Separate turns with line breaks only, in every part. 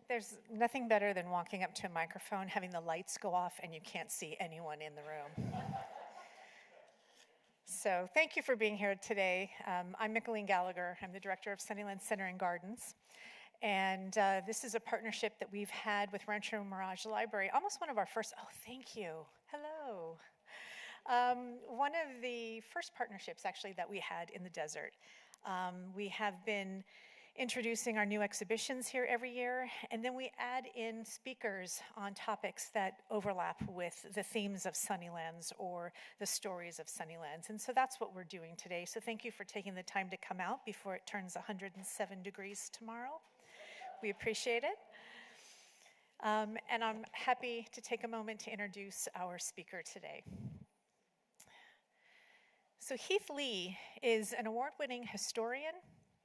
There's nothing better than walking up to a microphone, having the lights go off, and you can't see anyone in the room. So thank you for being here today. I'm Mickalene Gallagher. I'm the director of Sunnylands Center and Gardens. And this is a partnership that we've had with Rancho Mirage Library, almost one of our first, oh, thank you, hello. One of the first partnerships, actually, that we had in the desert. We have been introducing our new exhibitions here every year, and then we add in speakers on topics that overlap with the themes of Sunnylands or the stories of Sunnylands. And so that's what we're doing today. So thank you for taking the time to come out before it turns 107 degrees tomorrow. We appreciate it. And I'm happy to take a moment to introduce our speaker today. So Heath Lee is an award-winning historian,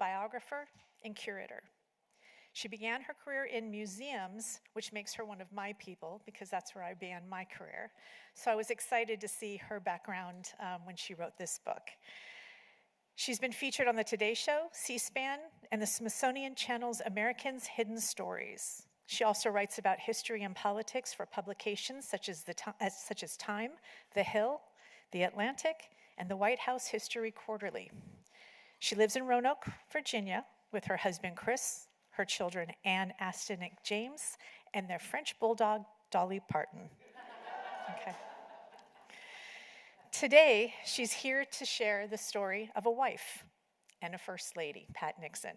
biographer, and curator. She began her career in museums, which makes her one of my people, because that's where I began my career. So I was excited to see her background when she wrote this book. She's been featured on the Today Show, C-SPAN, and the Smithsonian Channel's Americans' Hidden Stories. She also writes about history and politics for publications such as Time, The Hill, The Atlantic, and the White House History Quarterly. She lives in Roanoke, Virginia, with her husband, Chris, her children, Anne, Aston, and James, and their French bulldog, Dolly Parton. Okay. Today, she's here to share the story of a wife and a first lady, Pat Nixon.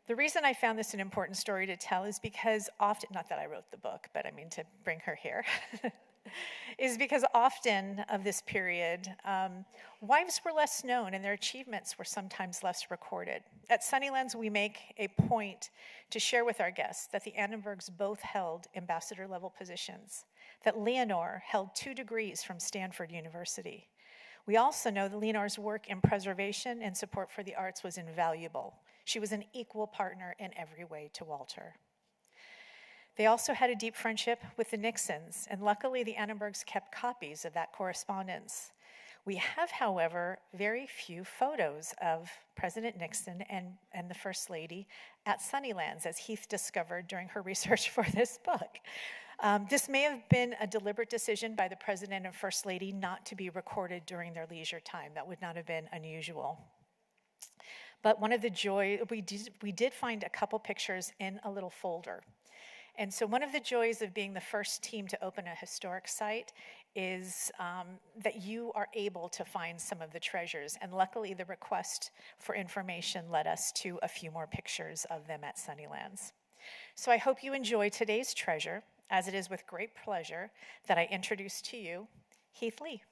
The reason I found this an important story to tell is because often, not that I wrote the book, but I mean to bring her here, is because often of this period, wives were less known and their achievements were sometimes less recorded. At Sunnylands, we make a point to share with our guests that the Annenbergs both held ambassador-level positions, that Leonore held 2 degrees from Stanford University. We also know that Leonore's work in preservation and support for the arts was invaluable. She was an equal partner in every way to Walter. They also had a deep friendship with the Nixons, and luckily the Annenbergs kept copies of that correspondence. We have, however, very few photos of President Nixon and the First Lady at Sunnylands, as Heath discovered during her research for this book. This may have been a deliberate decision by the President and First Lady not to be recorded during their leisure time. That would not have been unusual. But one of the joys, we did find a couple pictures in a little folder. And so one of the joys of being the first team to open a historic site is that you are able to find some of the treasures. And luckily, the request for information led us to a few more pictures of them at Sunnylands. So I hope you enjoy today's treasure, as it is with great pleasure that I introduce to you Heath Lee.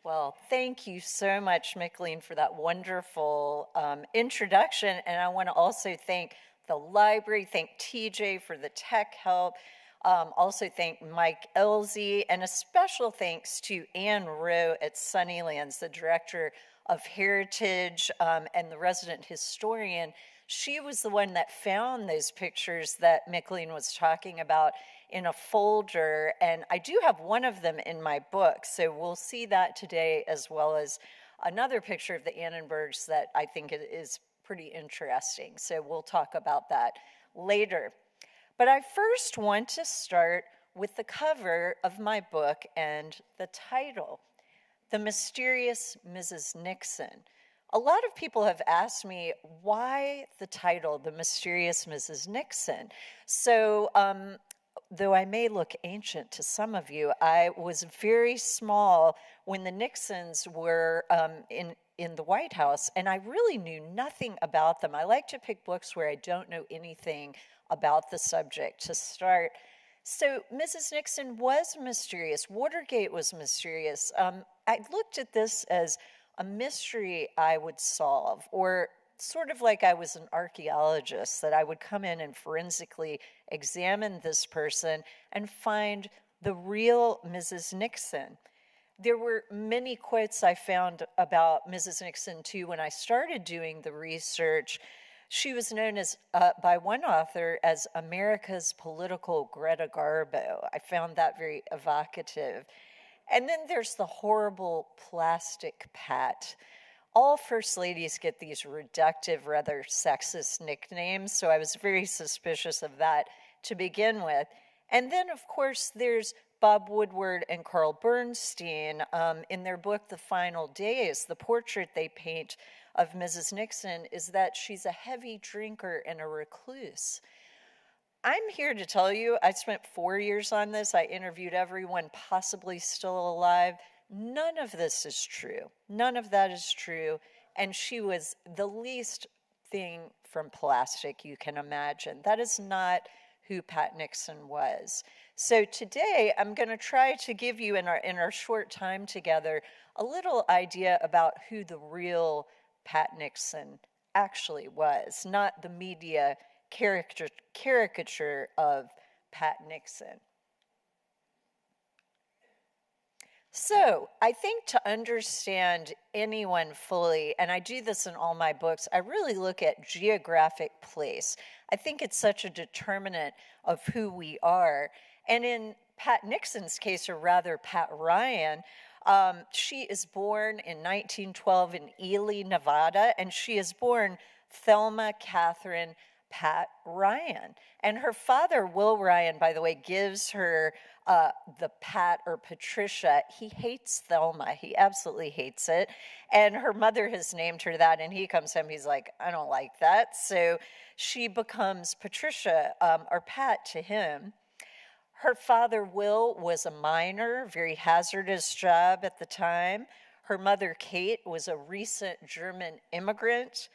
Well, thank you so much, Mickalene, for that wonderful introduction. And I want to also thank the library, thank TJ for the tech help, also thank Mike Elzey, and a special thanks to Anne Rowe at Sunnylands, the Director of Heritage and the resident historian. She was the one that found those pictures that Mickalene was talking about in a folder, and I do have one of them in my book, so we'll see that today, as well as another picture of the Annenbergs that I think is pretty interesting. So we'll talk about that later. But I first want to start with the cover of my book and the title, The Mysterious Mrs. Nixon. A lot of people have asked me why the title, The Mysterious Mrs. Nixon. So, though I may look ancient to some of you, I was very small when the Nixons were in the White House, and I really knew nothing about them. I like to pick books where I don't know anything about the subject to start. So Mrs. Nixon was mysterious. Watergate was mysterious. I looked at this as a mystery I would solve, or sort of like I was an archaeologist, that I would come in and forensically examine this person and find the real Mrs. Nixon. There were many quotes I found about Mrs. Nixon, too, when I started doing the research. She was known as, by one author, as America's political Greta Garbo. I found that very evocative. And then there's the horrible plastic Pat. All first ladies get these reductive, rather sexist nicknames, so I was very suspicious of that to begin with. And then, of course, there's Bob Woodward and Carl Bernstein. In their book, The Final Days, the portrait they paint of Mrs. Nixon is that she's a heavy drinker and a recluse. I'm here to tell you, I spent 4 years on this. I interviewed everyone possibly still alive. None of this is true. None of that is true. And she was the least thing from plastic you can imagine. That is not who Pat Nixon was. So today, I'm going to try to give you, in our short time together, a little idea about who the real Pat Nixon actually was, not the media caricature of Pat Nixon. So I think to understand anyone fully, and I do this in all my books, I really look at geographic place. I think it's such a determinant of who we are. And in Pat Nixon's case, or rather Pat Ryan, she is born in 1912 in Ely, Nevada, and she is born Thelma Catherine Pat Ryan. And her father, Will Ryan, by the way, gives her the Pat or Patricia. He hates Thelma. He absolutely hates it. And her mother has named her that, and he comes home, he's like, I don't like that. So she becomes Patricia, or Pat to him. Her father, Will, was a miner, very hazardous job at the time. Her mother, Kate, was a recent German immigrant.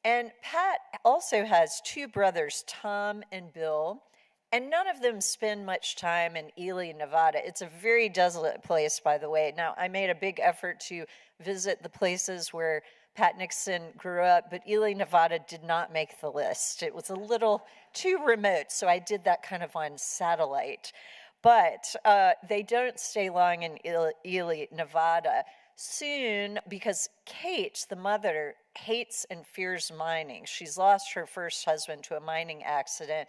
And Pat also has two brothers, Tom and Bill, and none of them spend much time in Ely, Nevada. It's a very desolate place, by the way. Now, I made a big effort to visit the places where Pat Nixon grew up, but Ely, Nevada did not make the list. It was a little too remote, so I did that kind of on satellite. But they don't stay long in Ely, Nevada. Soon, because Kate, the mother, hates and fears mining. She's lost her first husband to a mining accident.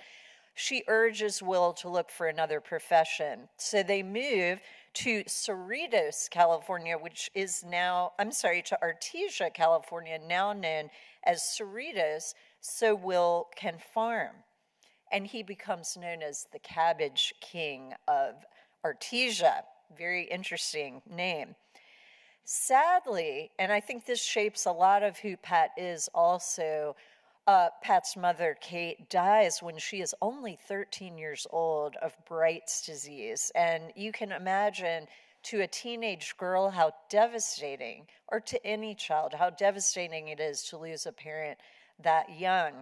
She urges Will to look for another profession. So they move to Cerritos, California, which is now, to Artesia, California, now known as Cerritos, so Will can farm. And he becomes known as the Cabbage King of Artesia. Very interesting name. Sadly, and I think this shapes a lot of who Pat is also, Pat's mother, Kate, dies when she is only 13 years old of Bright's disease. And you can imagine to a teenage girl how devastating, or to any child, how devastating it is to lose a parent that young.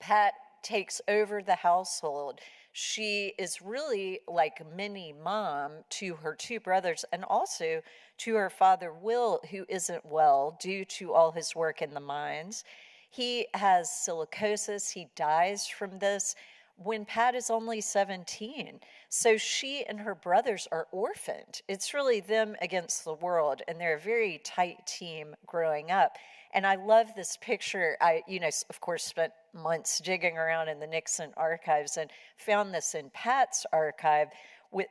Pat takes over the household. She is really like a mini mom to her two brothers and also to her father, Will, who isn't well due to all his work in the mines. He has silicosis. He dies from this when Pat is only 17. So she and her brothers are orphaned. It's really them against the world, and they're a very tight team growing up. And I love this picture. I, of course, spent months digging around in the Nixon archives and found this in Pat's archive.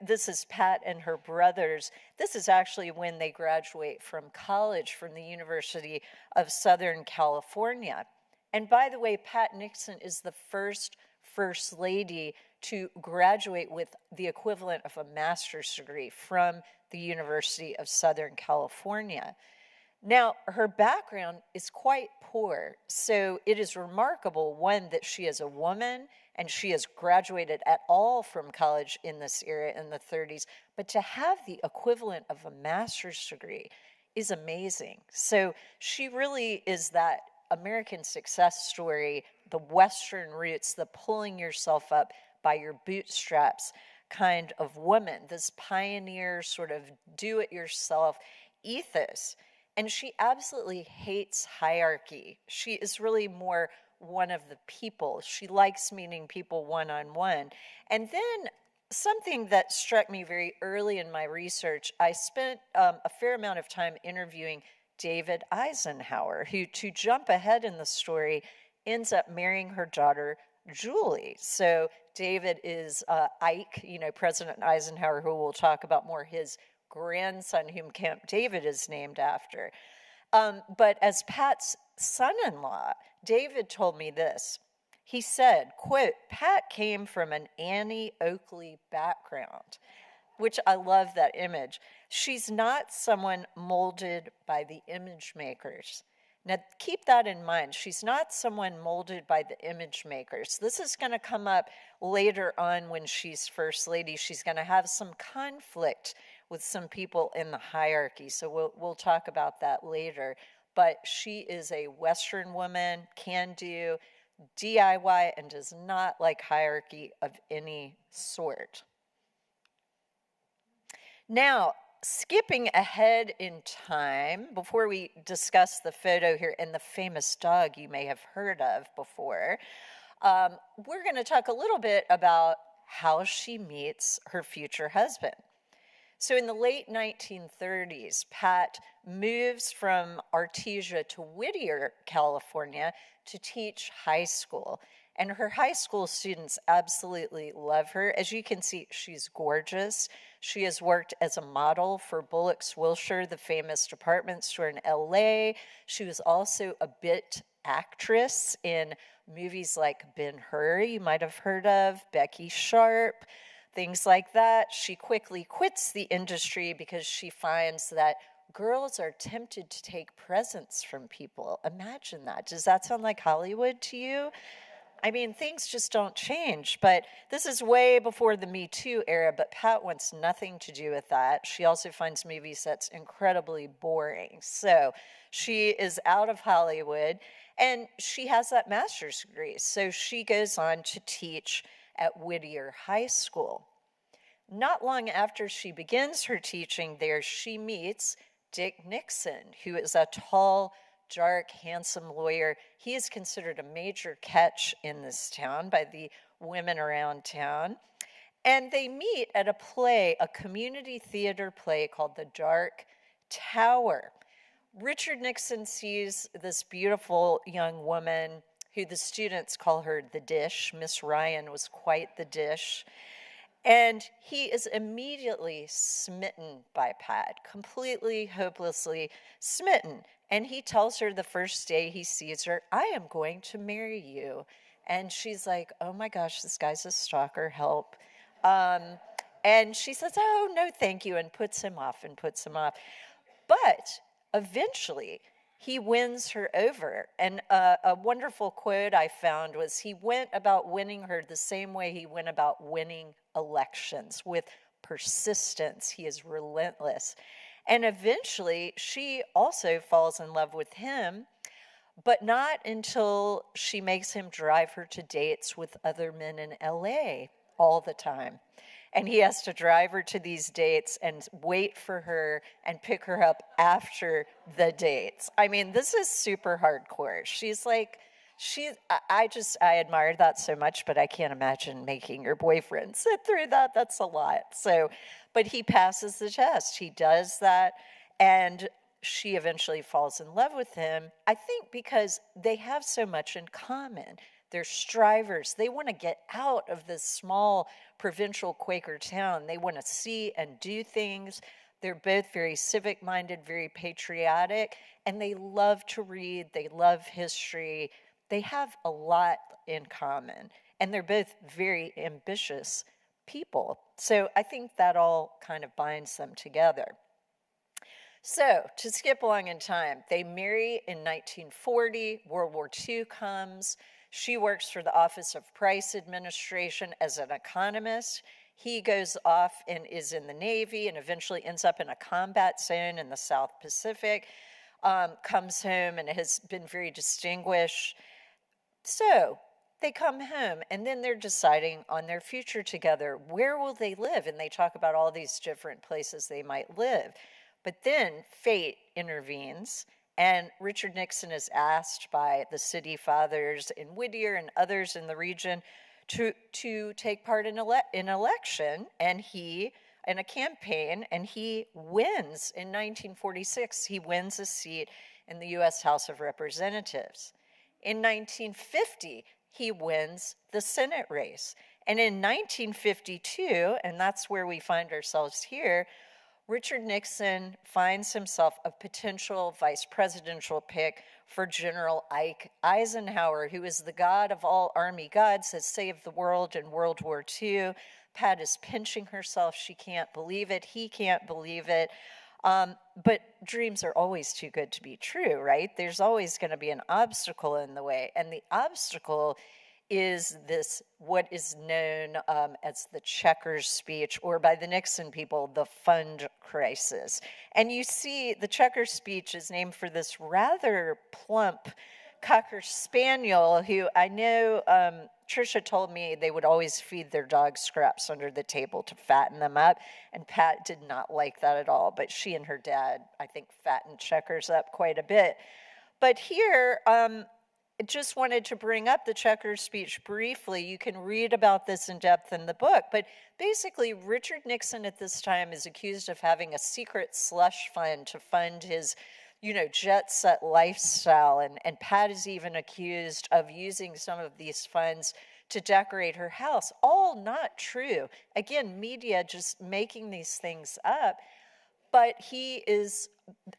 This is Pat and her brothers. This is actually when they graduate from college from the University of Southern California. And by the way, Pat Nixon is the first first lady to graduate with the equivalent of a master's degree from the University of Southern California. Now, her background is quite poor, so it is remarkable, one, that she is a woman and she has graduated at all from college in this era in the 30s, but to have the equivalent of a master's degree is amazing. So she really is that American success story, the Western roots, the pulling yourself up by your bootstraps kind of woman, this pioneer sort of do-it-yourself ethos. And she absolutely hates hierarchy. She is really more one of the people. She likes meeting people one-on-one. And then something that struck me very early in my research, I spent a fair amount of time interviewing David Eisenhower, who, to jump ahead in the story, ends up marrying her daughter, Julie. So David is Ike, President Eisenhower, who we'll talk about more, his grandson, whom Camp David is named after. But as Pat's son-in-law, David told me this. He said, quote, "Pat came from an Annie Oakley background," which I love that image. She's not someone molded by the image makers. Now, keep that in mind. She's not someone molded by the image makers. This is going to come up later on when she's first lady. She's going to have some conflict with some people in the hierarchy. So we'll talk about that later. But she is a Western woman, can do, DIY, and does not like hierarchy of any sort. Now, skipping ahead in time, before we discuss the photo here and the famous dog you may have heard of before, we're going to talk a little bit about how she meets her future husband. So in the late 1930s, Pat moves from Artesia to Whittier, California, to teach high school. And her high school students absolutely love her. As you can see, she's gorgeous. She has worked as a model for Bullock's Wilshire, the famous department store in LA. She was also a bit actress in movies like Ben-Hur, you might have heard of, Becky Sharp, things like that. She quickly quits the industry because she finds that girls are tempted to take presents from people. Imagine that. Does that sound like Hollywood to you? I mean, things just don't change, but this is way before the Me Too era, but Pat wants nothing to do with that. She also finds movie sets incredibly boring. So she is out of Hollywood, and she has that master's degree. So she goes on to teach at Whittier High School. Not long after she begins her teaching there, she meets Dick Nixon, who is a tall, dark, handsome lawyer. He is considered a major catch in this town by the women around town. And they meet at a play, a community theater play called The Dark Tower. Richard Nixon sees this beautiful young woman who the students call her the dish. Miss Ryan was quite the dish. And he is immediately smitten by Pat, completely, hopelessly smitten. And he tells her the first day he sees her, "I am going to marry you." And she's like, "Oh my gosh, this guy's a stalker, help." And she says, "Oh, no, thank you," and puts him off and puts him off. But eventually, he wins her over. And a wonderful quote I found was, he went about winning her the same way he went about winning elections, with persistence. He is relentless. And eventually, she also falls in love with him, but not until she makes him drive her to dates with other men in LA all the time. And he has to drive her to these dates and wait for her and pick her up after the dates. I mean, this is super hardcore. She's like, I admire that so much, but I can't imagine making your boyfriend sit through that. That's a lot. So, but he passes the test. He does that, and she eventually falls in love with him, I think because they have so much in common. They're strivers. They want to get out of this small provincial Quaker town. They want to see and do things. They're both very civic-minded, very patriotic, and they love to read. They love history. They have a lot in common. and they're both very ambitious people. So I think that all kind of binds them together. So, to skip along in time, they marry in 1940, World War II comes. She works for the Office of Price Administration as an economist. He goes off and is in the Navy and eventually ends up in a combat zone in the South Pacific, comes home and has been very distinguished. So, they come home and then they're deciding on their future together. Where will they live? And they talk about all these different places they might live. But then fate intervenes, and Richard Nixon is asked by the city fathers in Whittier and others in the region to take part in an election, and in a campaign, and he wins in 1946. He wins a seat in the U.S. House of Representatives. In 1950, he wins the Senate race. And in 1952, and that's where we find ourselves here, Richard Nixon finds himself a potential vice presidential pick for General Ike Eisenhower, who is the god of all army gods, has saved the world in World War II. Pat is pinching herself. She can't believe it. He can't believe it. But dreams are always too good to be true, right? There's always going to be an obstacle in the way. And the obstacle is this, what is known as the Checkers speech, or by the Nixon people, the fund crisis. And you see the Checkers speech is named for this rather plump Cocker Spaniel who I know Tricia told me they would always feed their dog scraps under the table to fatten them up, and Pat did not like that at all, but she and her dad, I think, fattened Checkers up quite a bit. But here, just wanted to bring up the Checkers speech briefly. You can read about this in depth in the book, but basically Richard Nixon at this time is accused of having a secret slush fund to fund his, jet set lifestyle, and Pat is even accused of using some of these funds to decorate her house. All not true. Again, media just making these things up, but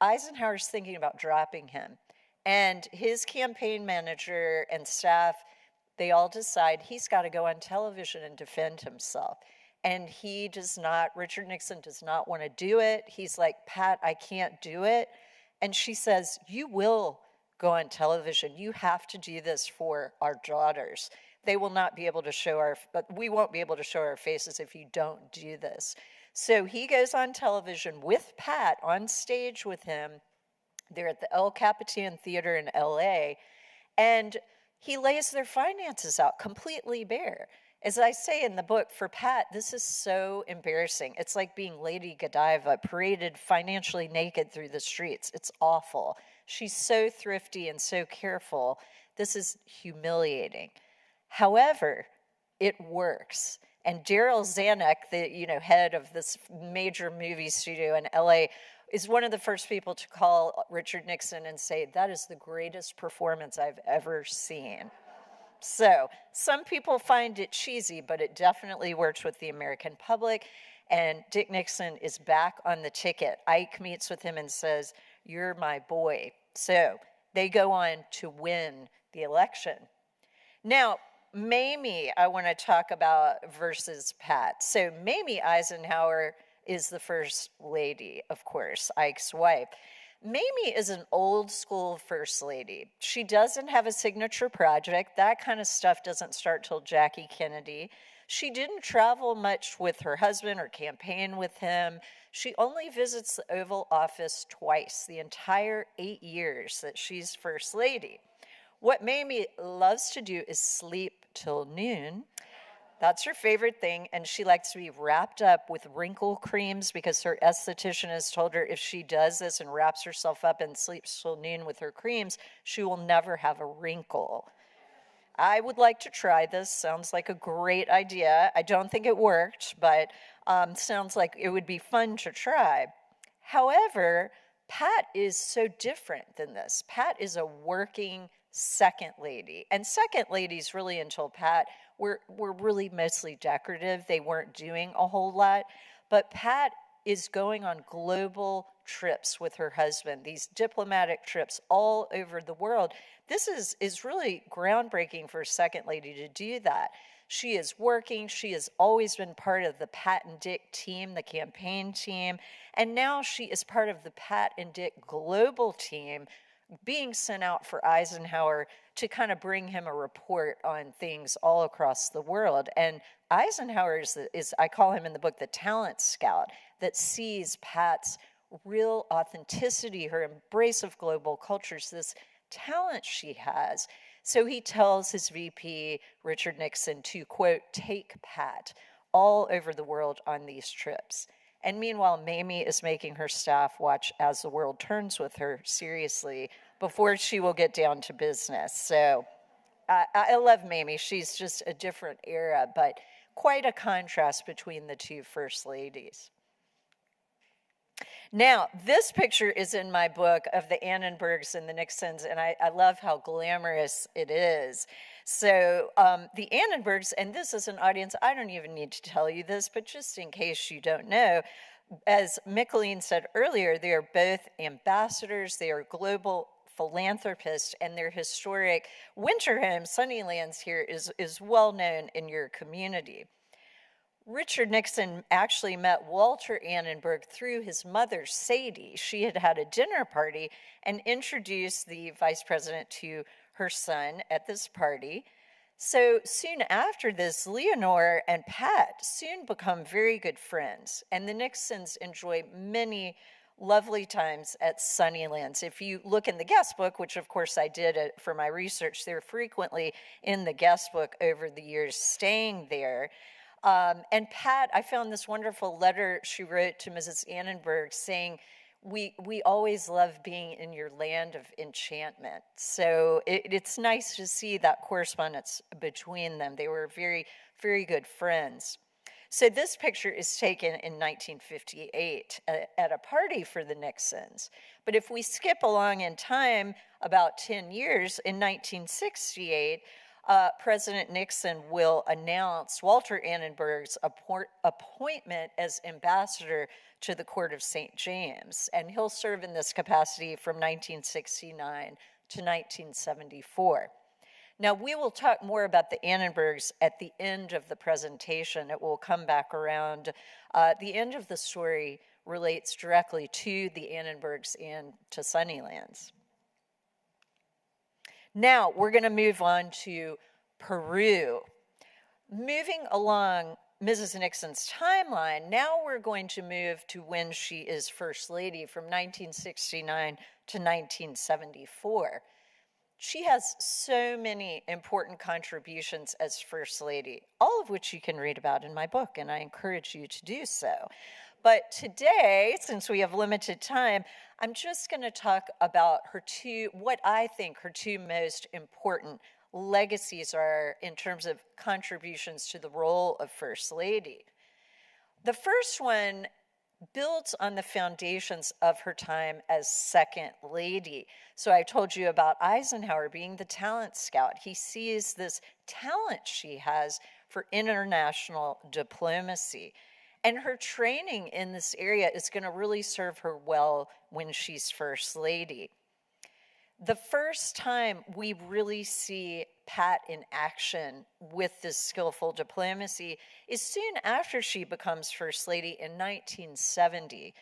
Eisenhower's thinking about dropping him. And his campaign manager and staff, they all decide he's got to go on television and defend himself. And Richard Nixon does not want to do it. He's like, Pat, I can't do it. And she says, you will go on television. You have to do this for our daughters. They will not be able to we won't be able to show our faces if you don't do this. So he goes on television with Pat on stage with him. They're at the El Capitan Theater in LA, and he lays their finances out completely bare. As I say in the book, for Pat, this is so embarrassing. It's like being Lady Godiva, paraded financially naked through the streets. It's awful. She's so thrifty and so careful. This is humiliating. However, it works. And Daryl Zanuck, the head of this major movie studio in LA, is one of the first people to call Richard Nixon and say, that is the greatest performance I've ever seen. So some people find it cheesy, but it definitely works with the American public. And Dick Nixon is back on the ticket. Ike meets with him and says, you're my boy. So they go on to win the election. Now, Mamie, I want to talk about versus Pat. So Mamie Eisenhower is the first lady, of course, Ike's wife. Mamie is an old school first lady. She doesn't have a signature project. That kind of stuff doesn't start till Jackie Kennedy. She didn't travel much with her husband or campaign with him. She only visits the Oval Office twice, the entire 8 years that she's first lady. What Mamie loves to do is sleep till noon. That's her favorite thing, and she likes to be wrapped up with wrinkle creams because her esthetician has told her if she does this and wraps herself up and sleeps till noon with her creams, she will never have a wrinkle. I would like to try this. Sounds like a great idea. I don't think it worked, but sounds like it would be fun to try. However, Pat is so different than this. Pat is a working second lady, and second ladies really until Pat were really mostly decorative. They weren't doing a whole lot. But Pat is going on global trips with her husband, these diplomatic trips all over the world. This is really groundbreaking for a second lady to do that. She is working. She has always been part of the Pat and Dick team, the campaign team. And now she is part of the Pat and Dick global team, being sent out for Eisenhower to kind of bring him a report on things all across the world. And Eisenhower is, I call him in the book, the talent scout that sees Pat's real authenticity, her embrace of global cultures, this talent she has. So he tells his VP, Richard Nixon, to, quote, take Pat all over the world on these trips. And meanwhile, Mamie is making her staff watch As the World Turns with her seriously before she will get down to business. So I love Mamie. She's just a different era, but quite a contrast between the two first ladies. Now, this picture is in my book of the Annenbergs and the Nixons, and I love how glamorous it is. So the Annenbergs, and this is an audience, I don't even need to tell you this, but just in case you don't know, as Michelene said earlier, they are both ambassadors, they are global philanthropists, and their historic winter home, Sunnylands here, is well known in your community. Richard Nixon actually met Walter Annenberg through his mother, Sadie. She had had a dinner party and introduced the vice president to her son at this party. So soon after this, Leonore and Pat soon become very good friends, and the Nixons enjoy many lovely times at Sunnylands. If you look in the guest book, which of course I did for my research, they're frequently in the guest book over the years staying there. And Pat, I found this wonderful letter she wrote to Mrs. Annenberg saying, we always love being in your land of enchantment. So it's nice to see that correspondence between them. They were very, very good friends. So this picture is taken in 1958 at a party for the Nixons. But if we skip along in time about 10 years, in 1968, President Nixon will announce Walter Annenberg's appointment as ambassador to the Court of St. James, and he'll serve in this capacity from 1969 to 1974. Now, we will talk more about the Annenbergs at the end of the presentation. It will come back around. The end of the story relates directly to the Annenbergs and to Sunnylands. Now, we're going to move on to Peru. Moving along Mrs. Nixon's timeline, now we're going to move to when she is First Lady from 1969 to 1974. She has so many important contributions as First Lady, all of which you can read about in my book, and I encourage you to do so. But today, since we have limited time, I'm just going to talk about what I think her two most important legacies are in terms of contributions to the role of First Lady. The first one builds on the foundations of her time as Second Lady. So I told you about Eisenhower being the talent scout. He sees this talent she has for international diplomacy. And her training in this area is going to really serve her well when she's First Lady. The first time we really see Pat in action with this skillful diplomacy is soon after she becomes First Lady in 1970.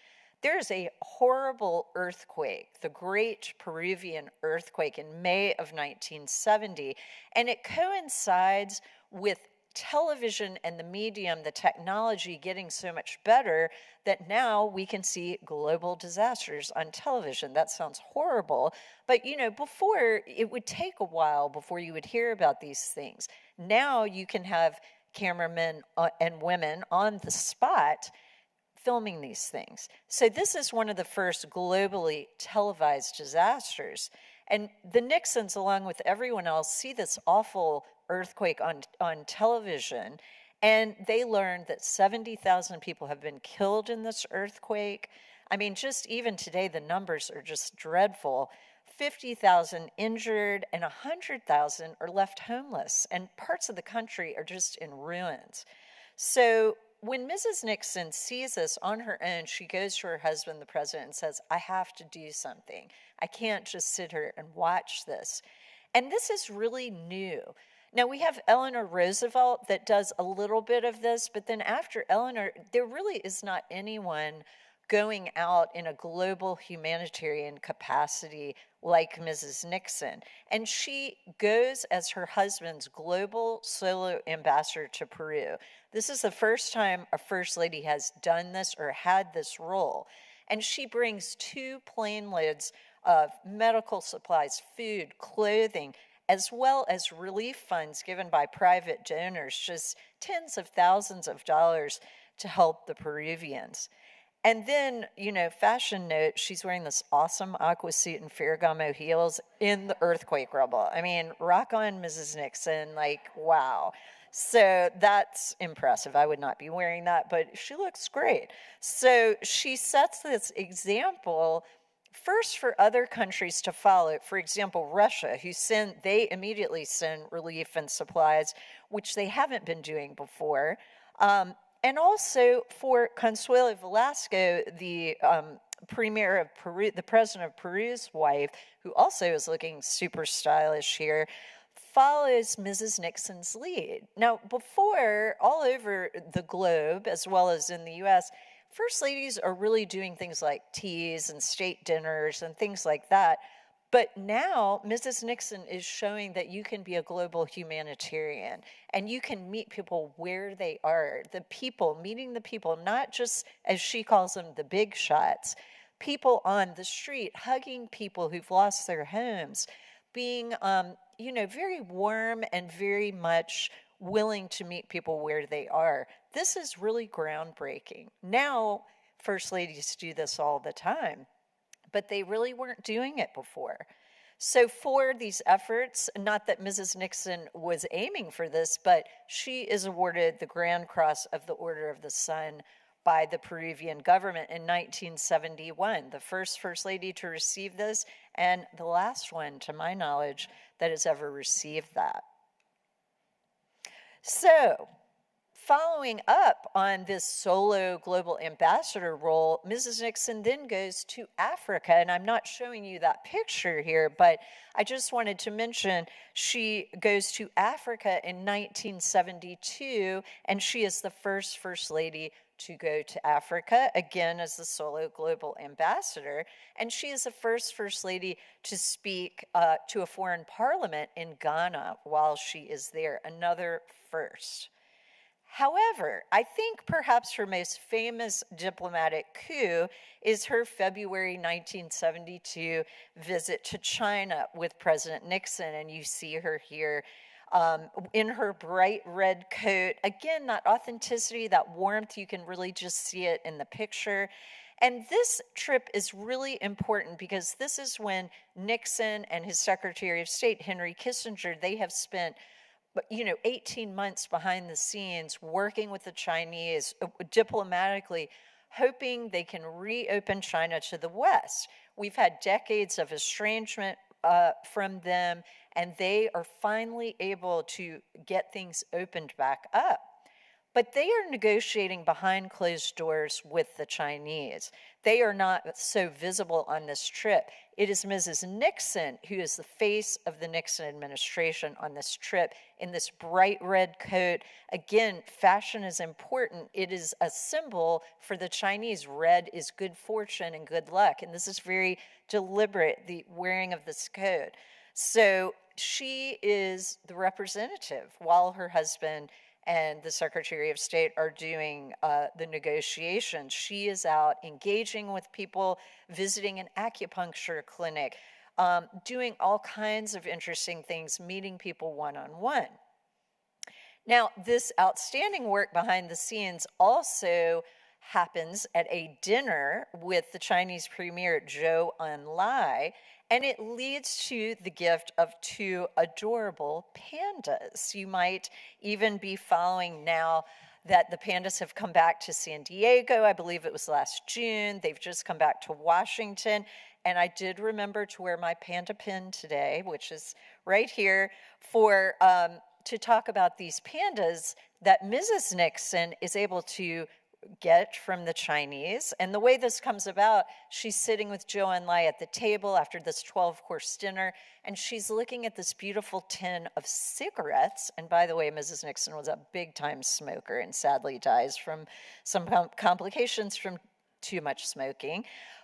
There's a horrible earthquake, the Great Peruvian Earthquake in May of 1970, and it coincides with television and the medium, the technology getting so much better that now we can see global disasters on television. That sounds horrible, but before it would take a while before you would hear about these things. Now you can have cameramen and women on the spot filming these things. So this is one of the first globally televised disasters. And the Nixons, along with everyone else, see this awful earthquake on television, and they learned that 70,000 people have been killed in this earthquake. I mean, just even today, the numbers are just dreadful. 50,000 injured and 100,000 are left homeless, and parts of the country are just in ruins. So when Mrs. Nixon sees this on her own, she goes to her husband, the president, and says, I have to do something. I can't just sit here and watch this. And this is really new. Now, we have Eleanor Roosevelt that does a little bit of this, but then after Eleanor, there really is not anyone going out in a global humanitarian capacity like Mrs. Nixon. And she goes as her husband's global solo ambassador to Peru. This is the first time a first lady has done this or had this role. And she brings 2 plane loads of medical supplies, food, clothing, as well as relief funds given by private donors, just tens of thousands of dollars to help the Peruvians. And then, fashion note, she's wearing this awesome aqua suit and Ferragamo heels in the earthquake rubble. I mean, rock on, Mrs. Nixon, like, wow. So that's impressive. I would not be wearing that, but she looks great. So she sets this example first for other countries to follow. For example, Russia, they immediately send relief and supplies, which they haven't been doing before. And also for Consuelo Velasco, the premier of Peru, the president of Peru's wife, who also is looking super stylish here, follows Mrs. Nixon's lead. Now, before, all over the globe, as well as in the US, first ladies are really doing things like teas and state dinners and things like that. But now, Mrs. Nixon is showing that you can be a global humanitarian and you can meet people where they are. Meeting the people, not just, as she calls them, the big shots, people on the street, hugging people who've lost their homes, being, very warm and very much willing to meet people where they are. This is really groundbreaking. Now, first ladies do this all the time, but they really weren't doing it before. So for these efforts, not that Mrs. Nixon was aiming for this, but she is awarded the Grand Cross of the Order of the Sun by the Peruvian government in 1971, the first lady to receive this, and the last one, to my knowledge, that has ever received that. So, following up on this solo global ambassador role, Mrs. Nixon then goes to Africa, and I'm not showing you that picture here, but I just wanted to mention she goes to Africa in 1972, and she is the first lady to go to Africa, again as the solo global ambassador, and she is the first lady to speak to a foreign parliament in Ghana while she is there, another first. However, I think perhaps her most famous diplomatic coup is her February 1972 visit to China with President Nixon, and you see her here in her bright red coat. Again, that authenticity, that warmth, you can really just see it in the picture. And this trip is really important because this is when Nixon and his Secretary of State, Henry Kissinger, they have spent 18 months behind the scenes working with the Chinese diplomatically, hoping they can reopen China to the West. We've had decades of estrangement from them, and they are finally able to get things opened back up. But they are negotiating behind closed doors with the Chinese. They are not so visible on this trip. It is Mrs. Nixon who is the face of the Nixon administration on this trip in this bright red coat. Again, fashion is important. It is a symbol for the Chinese. Red is good fortune and good luck. And this is very deliberate, the wearing of this coat. So she is the representative while her husband and the Secretary of State are doing the negotiations. She is out engaging with people, visiting an acupuncture clinic, doing all kinds of interesting things, meeting people one-on-one. Now, this outstanding work behind the scenes also happens at a dinner with the Chinese Premier Zhou Enlai, and it leads to the gift of 2 adorable pandas. You might even be following now that the pandas have come back to San Diego. I believe it was last June. They've just come back to Washington. And I did remember to wear my panda pin today, which is right here, to talk about these pandas that Mrs. Nixon is able to get from the Chinese. And the way this comes about, she's sitting with Zhou Enlai at the table after this 12-course dinner, and she's looking at this beautiful tin of cigarettes. And by the way, Mrs. Nixon was a big-time smoker and sadly dies from some complications from too much smoking.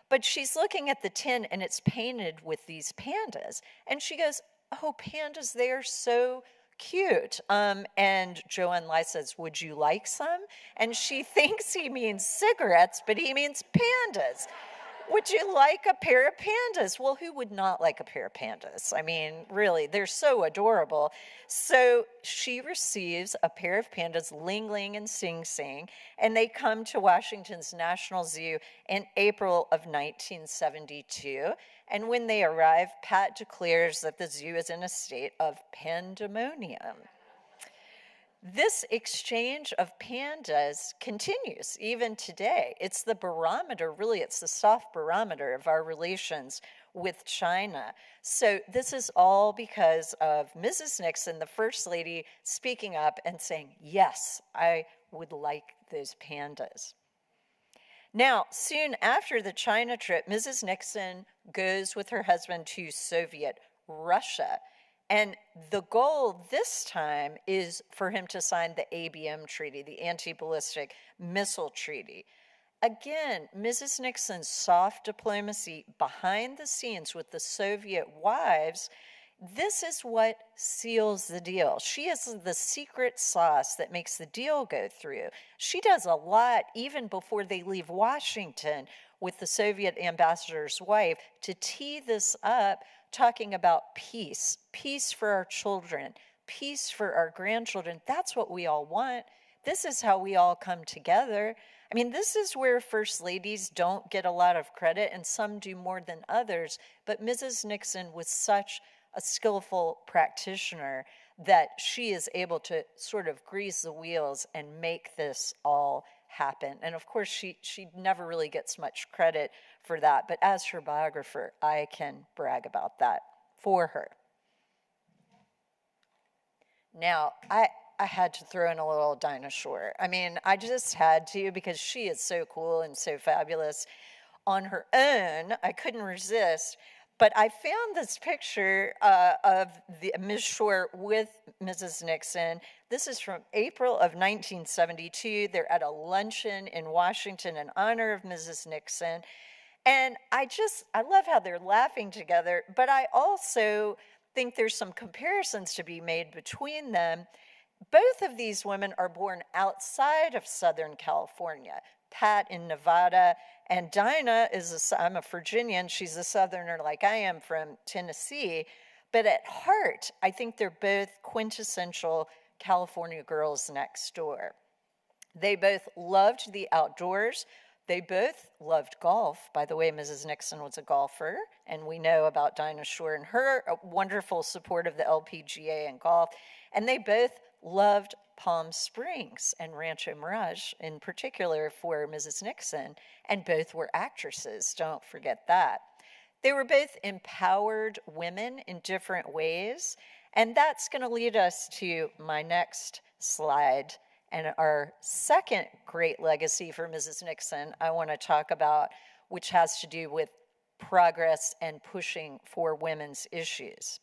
But she's looking at the tin, and it's painted with these pandas. And she goes, "Oh, pandas, they are so cute." And Zhou Enlai says, "Would you like some?" And she thinks he means cigarettes, but he means pandas. "Would you like a pair of pandas?" Well, who would not like a pair of pandas? I mean, really, they're so adorable. So she receives a pair of pandas, Ling Ling and Sing Sing, and they come to Washington's National Zoo in April of 1972. And when they arrive, Pat declares that the zoo is in a state of pandemonium. This exchange of pandas continues even today. It's the barometer, really, it's the soft barometer of our relations with China. So this is all because of Mrs. Nixon, the First Lady, speaking up and saying, "Yes, I would like those pandas." Now, soon after the China trip, Mrs. Nixon goes with her husband to Soviet Russia. And the goal this time is for him to sign the ABM treaty, the Anti-Ballistic Missile Treaty. Again, Mrs. Nixon's soft diplomacy behind the scenes with the Soviet wives, this is what seals the deal. She is the secret sauce that makes the deal go through. She does a lot even before they leave Washington with the Soviet ambassador's wife to tee this up, talking about peace, peace for our children, peace for our grandchildren. That's what we all want. This is how we all come together. I mean, this is where First Ladies don't get a lot of credit, and some do more than others. But Mrs. Nixon was such a skillful practitioner that she is able to sort of grease the wheels and make this all happen. And of course, she never really gets much credit for that. But as her biographer, I can brag about that for her. Now, I had to throw in a little Dinah Shore. I mean, I just had to because she is so cool and so fabulous on her own. I couldn't resist. But I found this picture of Ms. Shore with Mrs. Nixon. This is from April of 1972. They're at a luncheon in Washington in honor of Mrs. Nixon. And I love how they're laughing together, but I also think there's some comparisons to be made between them. Both of these women are born outside of Southern California. Pat in Nevada, and Dinah I'm a Virginian, she's a Southerner like I am from Tennessee, but at heart, I think they're both quintessential California girls next door. They both loved the outdoors. They both loved golf. By the way, Mrs. Nixon was a golfer, and we know about Dinah Shore and her wonderful support of the LPGA and golf. And they both loved Palm Springs and Rancho Mirage, in particular for Mrs. Nixon, and both were actresses, don't forget that. They were both empowered women in different ways, and that's going to lead us to my next slide. And our second great legacy for Mrs. Nixon I want to talk about, which has to do with progress and pushing for women's issues.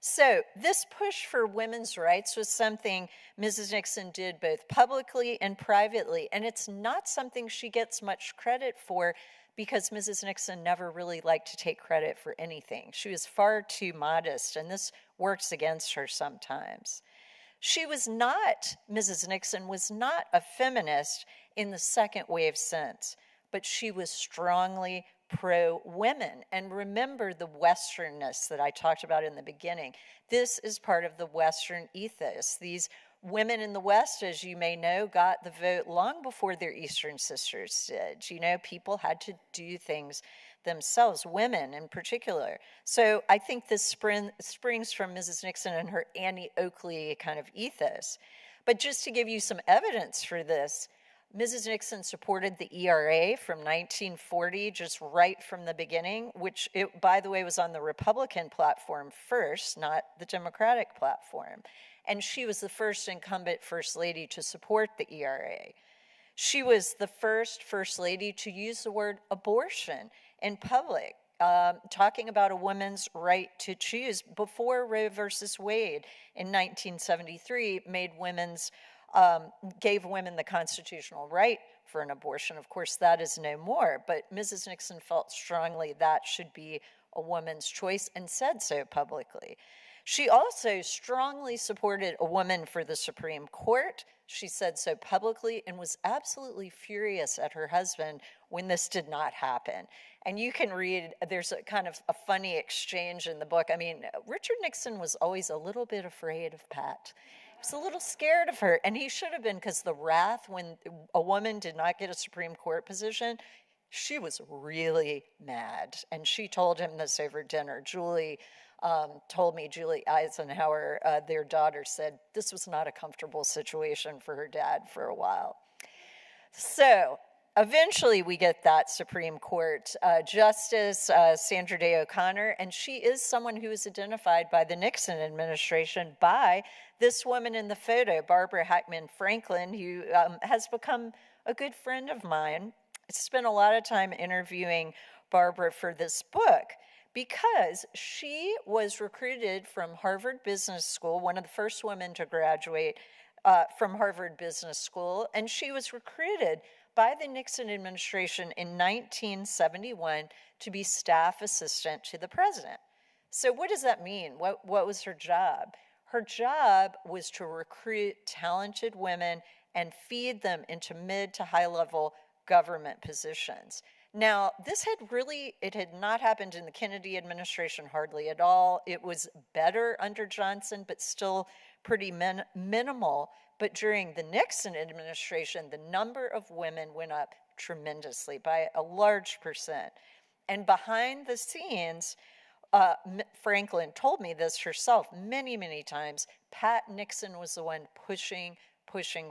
So this push for women's rights was something Mrs. Nixon did both publicly and privately, and it's not something she gets much credit for because Mrs. Nixon never really liked to take credit for anything. She was far too modest, and this works against her sometimes. Mrs. Nixon was not a feminist in the second wave sense, but she was strongly pro-women. And remember the Westernness that I talked about in the beginning. This is part of the Western ethos. These women in the West, as you may know, got the vote long before their Eastern sisters did. You know, people had to do things themselves, women in particular. So I think this springs from Mrs. Nixon and her Annie Oakley kind of ethos. But just to give you some evidence for this, Mrs. Nixon supported the ERA from 1940, just right from the beginning, which, by the way, was on the Republican platform first, not the Democratic platform. And she was the first incumbent First Lady to support the ERA. She was the first First Lady to use the word abortion in public, talking about a woman's right to choose before Roe versus Wade in 1973 gave women the constitutional right for an abortion. Of course, that is no more, but Mrs. Nixon felt strongly that should be a woman's choice and said so publicly. She also strongly supported a woman for the Supreme Court. She said so publicly and was absolutely furious at her husband when this did not happen. And you can read, there's a kind of a funny exchange in the book. I mean, Richard Nixon was always a little bit afraid of Pat. He was a little scared of her, and he should have been, because the wrath when a woman did not get a Supreme Court position, she was really mad. And she told him this over dinner. Julie Eisenhower, their daughter, said this was not a comfortable situation for her dad for a while. So eventually we get that Supreme Court Justice, Sandra Day O'Connor, and she is someone who is identified by the Nixon administration by this woman in the photo, Barbara Hackman Franklin, who has become a good friend of mine. I spent a lot of time interviewing Barbara for this book because she was recruited from Harvard Business School, one of the first women to graduate from Harvard Business School, and she was recruited by the Nixon administration in 1971 to be staff assistant to the president. So what does that mean? What was her job? Her job was to recruit talented women and feed them into mid to high level government positions. Now, it had not happened in the Kennedy administration hardly at all. It was better under Johnson, but still pretty minimal. But during the Nixon administration, the number of women went up tremendously by a large percent. And behind the scenes, Franklin told me this herself many, many times, Pat Nixon was the one pushing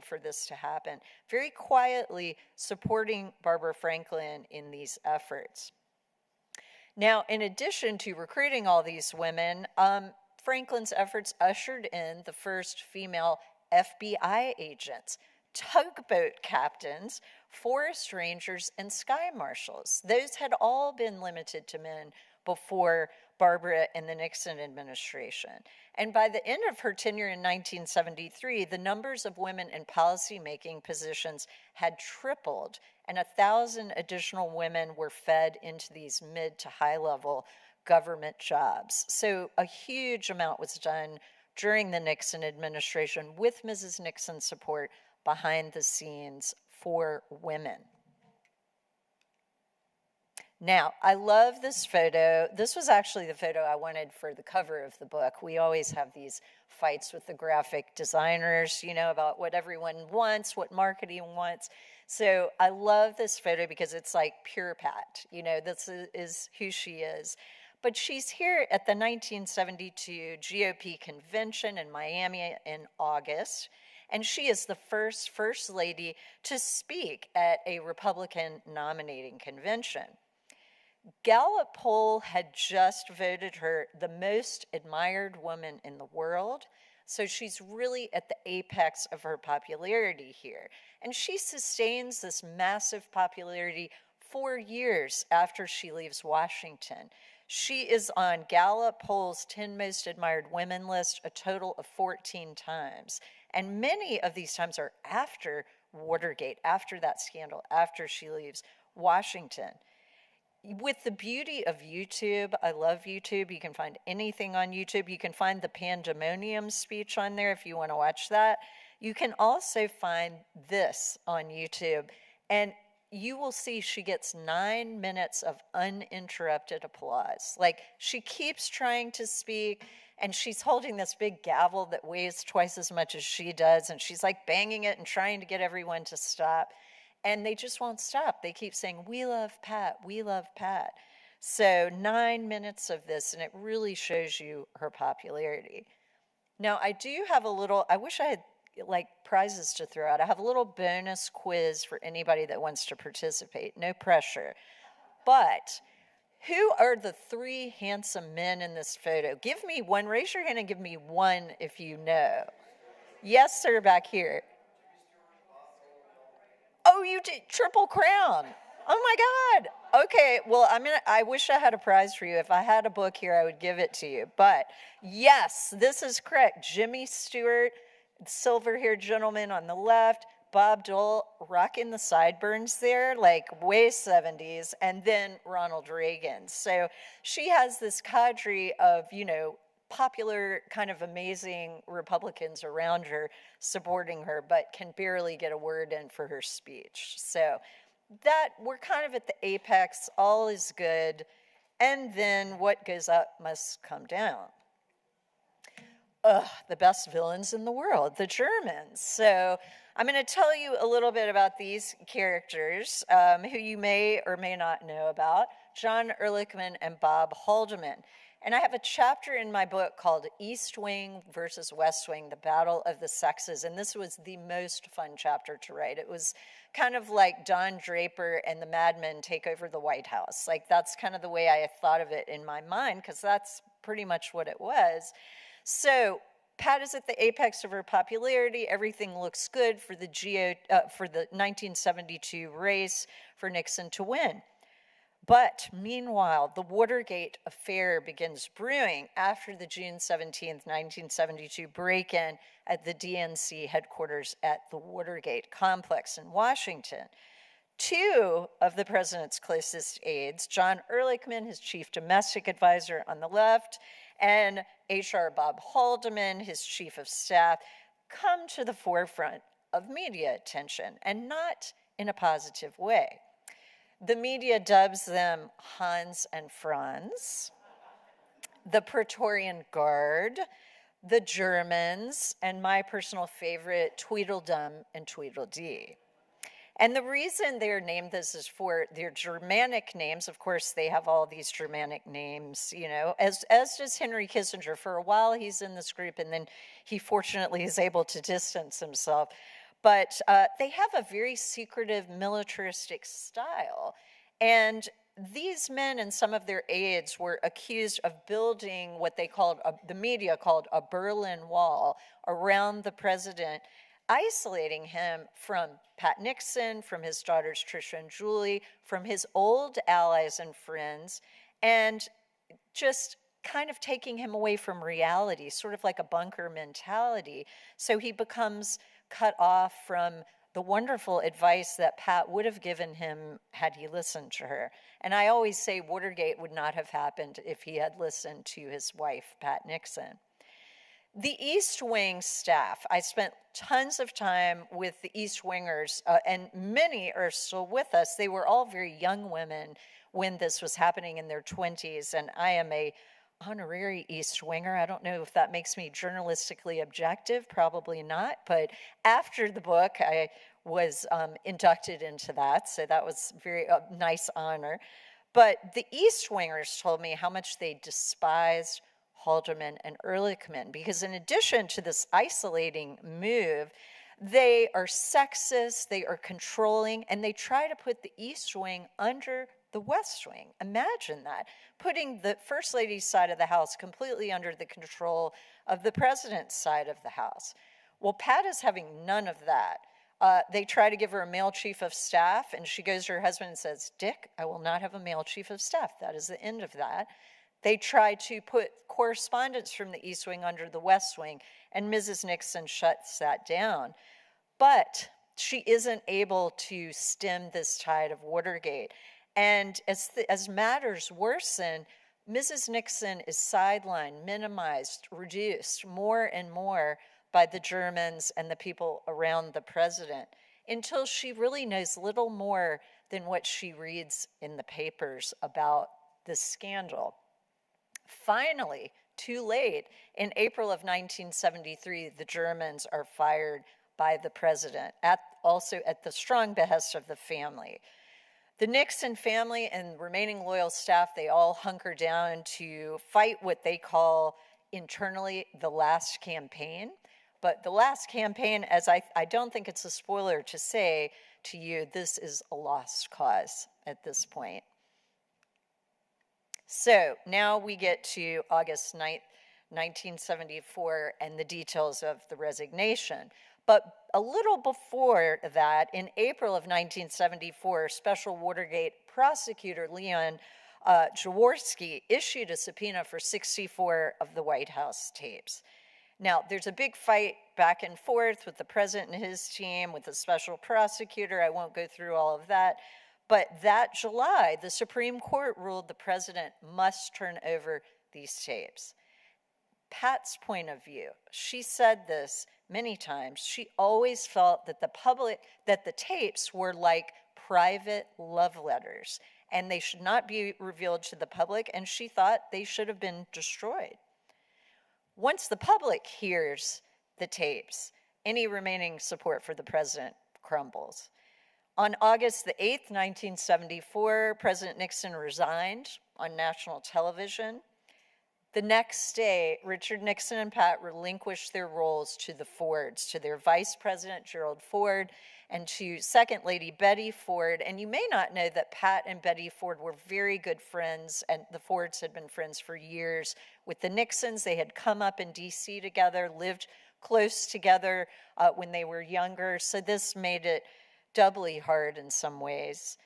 for this to happen, very quietly supporting Barbara Franklin in these efforts. Now, in addition to recruiting all these women, Franklin's efforts ushered in the first female FBI agents, tugboat captains, forest rangers, and sky marshals. Those had all been limited to men before Barbara and the Nixon administration. And by the end of her tenure in 1973, the numbers of women in policymaking positions had tripled, and 1,000 additional women were fed into these mid to high level government jobs. So a huge amount was done during the Nixon administration with Mrs. Nixon's support behind the scenes for women. Now, I love this photo. This was actually the photo I wanted for the cover of the book. We always have these fights with the graphic designers, about what everyone wants, what marketing wants. So I love this photo because it's like pure Pat. This is who she is. But she's here at the 1972 GOP convention in Miami in August, and she is the first lady to speak at a Republican nominating convention. Gallup Poll had just voted her the most admired woman in the world, so she's really at the apex of her popularity here. And she sustains this massive popularity 4 years after she leaves Washington. She is on Gallup Poll's 10 Most Admired Women list a total of 14 times. And many of these times are after Watergate, after that scandal, after she leaves Washington. With the beauty of YouTube, I love YouTube. You can find anything on YouTube. You can find the Pandemonium speech on there if you want to watch that. You can also find this on YouTube. And you will see she gets 9 minutes of uninterrupted applause. Like, she keeps trying to speak, and she's holding this big gavel that weighs twice as much as she does, and she's like banging it and trying to get everyone to stop. And they just won't stop. They keep saying, "We love Pat, we love Pat." So 9 minutes of this, and it really shows you her popularity. Now, I do have I wish I had like prizes to throw out. I have a little bonus quiz for anybody that wants to participate. No pressure. But who are the 3 handsome men in this photo? Give me one. Raise your hand and give me one if you know. Yes, sir, back here. Oh, you did Triple Crown. Oh my God. Okay, well, I wish I had a prize for you. If I had a book here, I would give it to you. But yes, this is correct. Jimmy Stewart, silver-haired gentleman on the left, Bob Dole rocking the sideburns there, like way 70s, and then Ronald Reagan. So she has this cadre of, popular, kind of amazing Republicans around her supporting her, but can barely get a word in for her speech. So that we're kind of at the apex, all is good, and then what goes up must come down. The best villains in the world, the Germans. So I'm going to tell you a little bit about these characters who you may or may not know about, John Ehrlichman and Bob Haldeman. And I have a chapter in my book called East Wing versus West Wing, the Battle of the Sexes. And this was the most fun chapter to write. It was kind of like Don Draper and the Mad Men take over the White House. Like that's kind of the way I thought of it in my mind, because that's pretty much what it was. So Pat is at the apex of her popularity. Everything looks good for the 1972 race for Nixon to win. But meanwhile, the Watergate affair begins brewing after the June 17th, 1972 break-in at the DNC headquarters at the Watergate complex in Washington. 2 of the president's closest aides, John Ehrlichman, his chief domestic advisor on the left, and HR Bob Haldeman, his chief of staff, come to the forefront of media attention, and not in a positive way. The media dubs them Hans and Franz, the Praetorian Guard, the Germans, and my personal favorite, Tweedledum and Tweedledee. And the reason they're named this is for their Germanic names. Of course, they have all these Germanic names, as does Henry Kissinger. For a while, he's in this group, and then he fortunately is able to distance himself. But they have a very secretive militaristic style. And these men and some of their aides were accused of building what they called, the media called a Berlin Wall around the president, isolating him from Pat Nixon, from his daughters Tricia and Julie, from his old allies and friends, and just kind of taking him away from reality, sort of like a bunker mentality. So he becomes cut off from the wonderful advice that Pat would have given him had he listened to her. And I always say Watergate would not have happened if he had listened to his wife, Pat Nixon. The East Wing staff, I spent tons of time with the East Wingers, and many are still with us. They were all very young women when this was happening in their 20s, and I am a honorary East Winger. I don't know if that makes me journalistically objective, probably not, but after the book, I was inducted into that, so that was very nice honor. But the East Wingers told me how much they despised Haldeman and Ehrlichman, because in addition to this isolating move, they are sexist, they are controlling, and they try to put the East Wing under the West Wing. Imagine that, putting the First Lady's side of the house completely under the control of the President's side of the house. Well, Pat is having none of that. They try to give her a male chief of staff, and she goes to her husband and says, "Dick, I will not have a male chief of staff. That is the end of that." They try to put correspondence from the East Wing under the West Wing, and Mrs. Nixon shuts that down. But she isn't able to stem this tide of Watergate. And as matters worsen, Mrs. Nixon is sidelined, minimized, reduced more and more by the Germans and the people around the president, until she really knows little more than what she reads in the papers about this scandal. Finally, too late, in April of 1973, the Germans are fired by the president, also at the strong behest of the family. The Nixon family and remaining loyal staff, they all hunker down to fight what they call internally the last campaign. But the last campaign, as I don't think it's a spoiler to say to you, this is a lost cause at this point. So now we get to August 9th, 1974, and the details of the resignation. But a little before that, in April of 1974, Special Watergate prosecutor Leon Jaworski issued a subpoena for 64 of the White House tapes. Now, there's a big fight back and forth with the president and his team, with the special prosecutor. I won't go through all of that. But that July, the Supreme Court ruled the president must turn over these tapes. Pat's point of view, she said this many times, she always felt that the tapes were like private love letters, and they should not be revealed to the public, and she thought they should have been destroyed. Once the public hears the tapes, any remaining support for the president crumbles. On August the 8th, 1974, President Nixon resigned on national television. The next day, Richard Nixon and Pat relinquished their roles to the Fords, to their Vice President, Gerald Ford, and to Second Lady Betty Ford. And you may not know that Pat and Betty Ford were very good friends, and the Fords had been friends for years. With the Nixons, they had come up in D.C. together, lived close together when they were younger, so this made it doubly hard in some ways.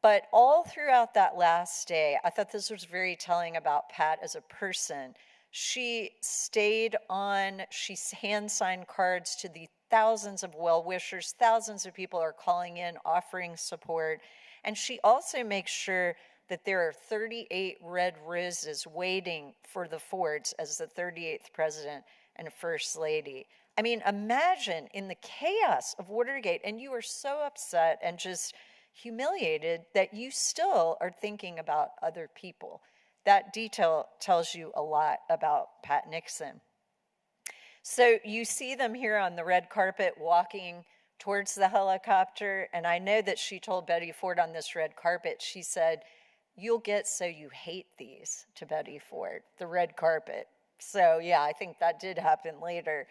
But all throughout that last day, I thought this was very telling about Pat as a person. She stayed on, she hand-signed cards to the thousands of well-wishers, thousands of people are calling in, offering support, and she also makes sure that there are 38 red roses waiting for the Fords as the 38th president and first lady. I mean, imagine in the chaos of Watergate, and you are so upset and just humiliated that you still are thinking about other people. That detail tells you a lot about Pat Nixon. So you see them here on the red carpet walking towards the helicopter, and I know that she told Betty Ford on this red carpet, she said, "You'll get so you hate these," to Betty Ford, the red carpet. So yeah, I think that did happen later.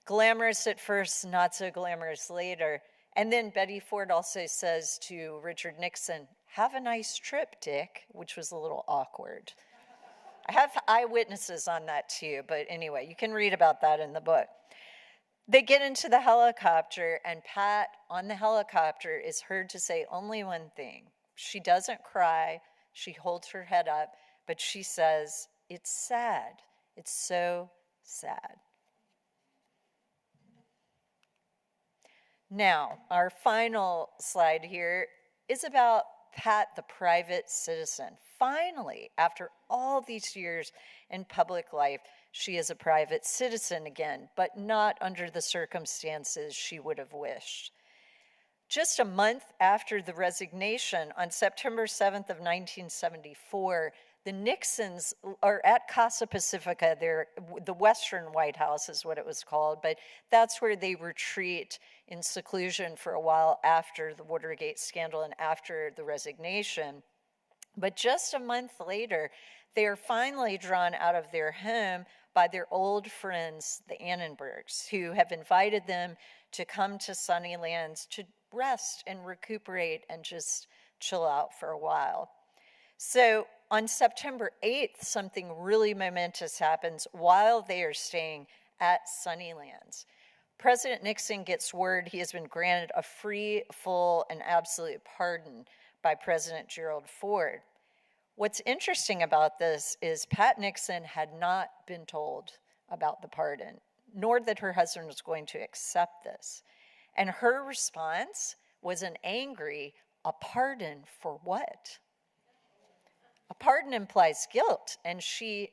Glamorous at first, not so glamorous later. And then Betty Ford also says to Richard Nixon, "Have a nice trip, Dick," which was a little awkward. I have eyewitnesses on that too, but anyway, you can read about that in the book. They get into the helicopter, and Pat on the helicopter is heard to say only one thing. She doesn't cry, she holds her head up, but she says, "It's sad. It's so sad." Now, our final slide here is about Pat, the private citizen. Finally, after all these years in public life, she is a private citizen again, but not under the circumstances she would have wished. Just a month after the resignation, on September 7th of 1974, the Nixons are at Casa Pacifica, the Western White House is what it was called, but that's where they retreat in seclusion for a while after the Watergate scandal and after the resignation. But just a month later, they are finally drawn out of their home by their old friends, the Annenbergs, who have invited them to come to Sunnylands to rest and recuperate and just chill out for a while. So on September 8th, something really momentous happens while they are staying at Sunnylands. President Nixon gets word he has been granted a free, full, and absolute pardon by President Gerald Ford. What's interesting about this is Pat Nixon had not been told about the pardon, nor that her husband was going to accept this. And her response was an angry, "A pardon for what?" A pardon implies guilt, and she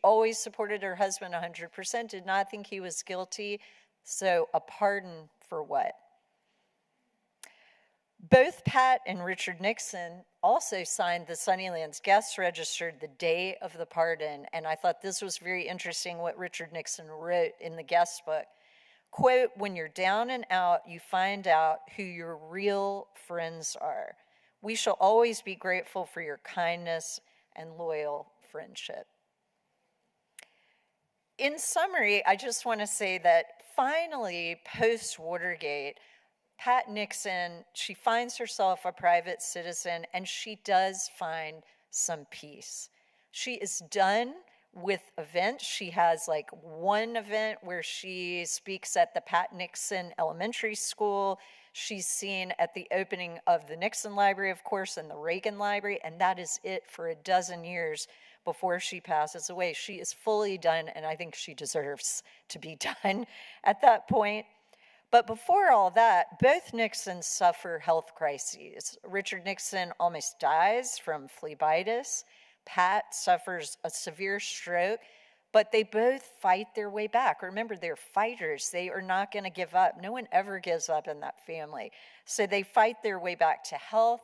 always supported her husband 100%, did not think he was guilty, so a pardon for what? Both Pat and Richard Nixon also signed the Sunnylands guest register the day of the pardon, and I thought this was very interesting what Richard Nixon wrote in the guest book. Quote, "When you're down and out, you find out who your real friends are. We shall always be grateful for your kindness and loyal friendship." in summary, I just want to say that finally, post-Watergate, Pat Nixon, she finds herself a private citizen, and she does find some peace. She is done with events. She has like one event where she speaks at the Pat Nixon Elementary School. She's seen at the opening of the Nixon Library, of course, and the Reagan Library, and that is it for a dozen years before she passes away. She is fully done, and I think she deserves to be done at that point. But before all that, both Nixons suffer health crises. Richard Nixon almost dies from phlebitis. Pat suffers a severe stroke, but they both fight their way back. Remember, they're fighters. They are not going to give up. No one ever gives up in that family. So they fight their way back to health.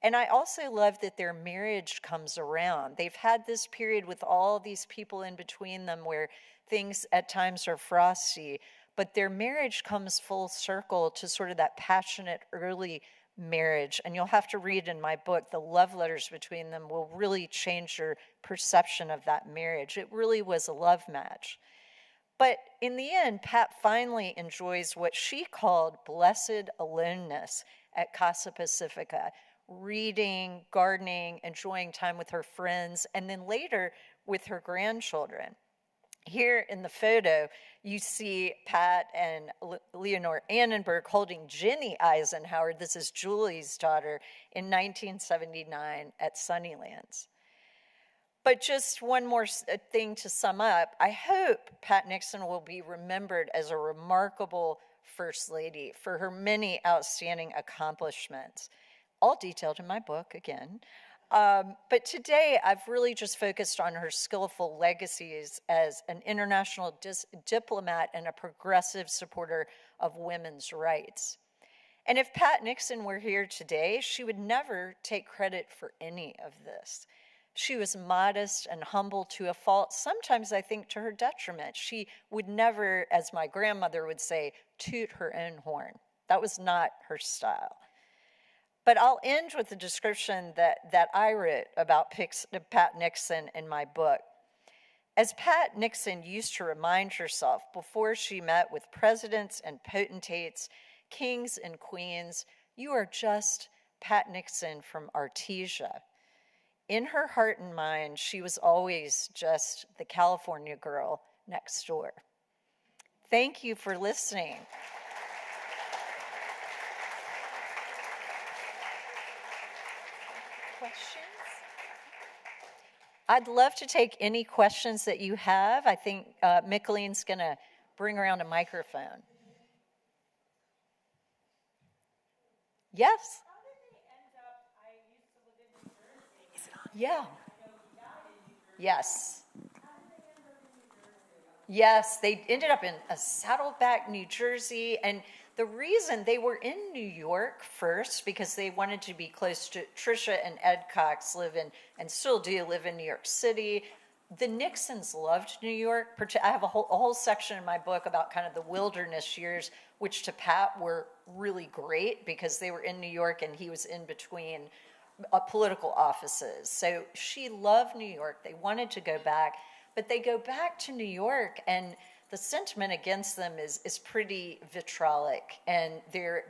And I also love that their marriage comes around. They've had this period with all these people in between them where things at times are frosty, but their marriage comes full circle to sort of that passionate early marriage. And you'll have to read in my book, the love letters between them will really change your perception of that marriage. It really was a love match. But in the end, Pat finally enjoys what she called blessed aloneness at Casa Pacifica, reading, gardening, enjoying time with her friends, and then later with her grandchildren. Here in the photo, you see Pat and Leonore Annenberg holding Jenny Eisenhower, this is Julie's daughter, in 1979 at Sunnylands. But just one more thing to sum up, I hope Pat Nixon will be remembered as a remarkable First Lady for her many outstanding accomplishments, all detailed in my book again. But today, I've really just focused on her skillful legacies as an international diplomat and a progressive supporter of women's rights. And if Pat Nixon were here today, she would never take credit for any of this. She was modest and humble to a fault, sometimes I think to her detriment. She would never, as my grandmother would say, toot her own horn. That was not her style. But I'll end with the description that I wrote about Pat Nixon in my book. As Pat Nixon used to remind herself before she met with presidents and potentates, kings and queens, you are just Pat Nixon from Artesia. In her heart and mind, she was always just the California girl next door. Thank you for listening. Questions? I'd love to take any questions that you have. I think Micklene's going to bring around a microphone. Yes?
How did they end up, I used to live in New Jersey.
Is it on? Yeah. Yes. Yes, they ended up in a Saddleback, New Jersey, and the reason they were in New York first because they wanted to be close to Tricia and Ed Cox live in, and still do live in New York City. The Nixons loved New York. I have a whole section in my book about kind of the wilderness years, which to Pat were really great because they were in New York and he was in between political offices. So she loved New York. They wanted to go back, but they go back to New York and the sentiment against them is pretty vitriolic, and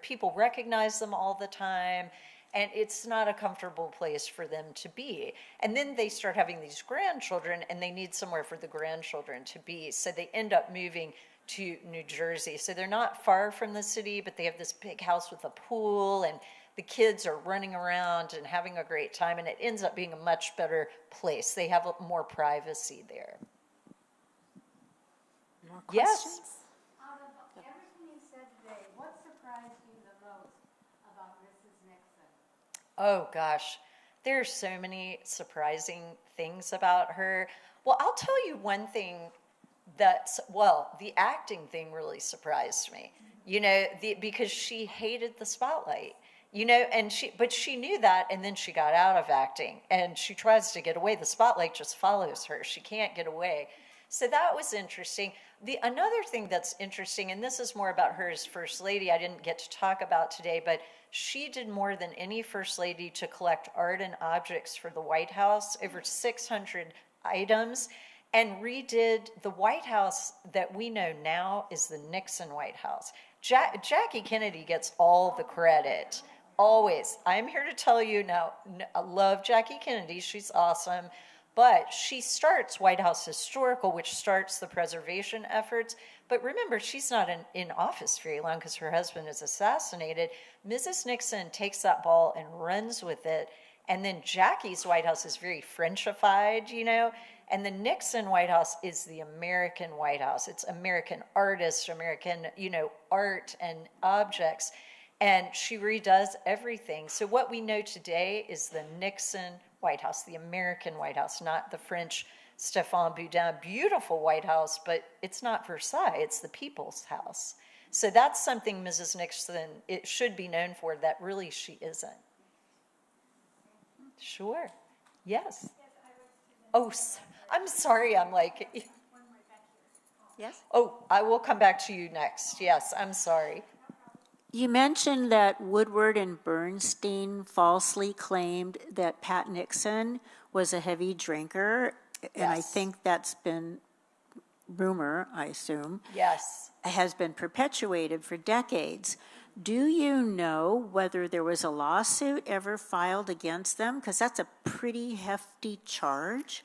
people recognize them all the time, and it's not a comfortable place for them to be. And then they start having these grandchildren, and they need somewhere for the grandchildren to be, so they end up moving to New Jersey. So they're not far from the city, but they have this big house with a pool, and the kids are running around and having a great time, and it ends up being a much better place. They have more privacy there.
More questions?
Yes.
Out of everything you said today, what surprised you the most about Mrs. Nixon?
Oh gosh, there are so many surprising things about her. Well, I'll tell you one thing the acting thing really surprised me, because she hated the spotlight, but she knew that, and then she got out of acting, and she tries to get away. The spotlight just follows her. She can't get away. So that was interesting. Another thing that's interesting, and this is more about her as First Lady, I didn't get to talk about today, but she did more than any First Lady to collect art and objects for the White House, over 600 items. and redid the White House that we know now is the Nixon White House. Jackie Kennedy gets all the credit, always. I'm here to tell you now, I love Jackie Kennedy, she's awesome, but she starts White House Historical, which starts the preservation efforts. But remember, she's not in office very long because her husband is assassinated. Mrs. Nixon takes that ball and runs with it. And then Jackie's White House is very Frenchified, you know. And the Nixon White House is the American White House. It's American artists, American, you know, art and objects. And she redoes everything. So what we know today is the Nixon White House, the American White House, not the French Stéphane Boudin, beautiful White House, but it's not Versailles, it's the people's house. So that's something Mrs. Nixon, it should be known for, that really she isn't. Sure. Yes. Oh, I'm sorry, I'm like...
Yes?
Oh, I will come back to you next. Yes, I'm sorry.
You mentioned that Woodward and Bernstein falsely claimed that Pat Nixon was a heavy drinker, and I think that's been rumor, I assume.
Yes.
Has been perpetuated for decades. Do you know whether there was a lawsuit ever filed against them? Because that's a pretty hefty charge.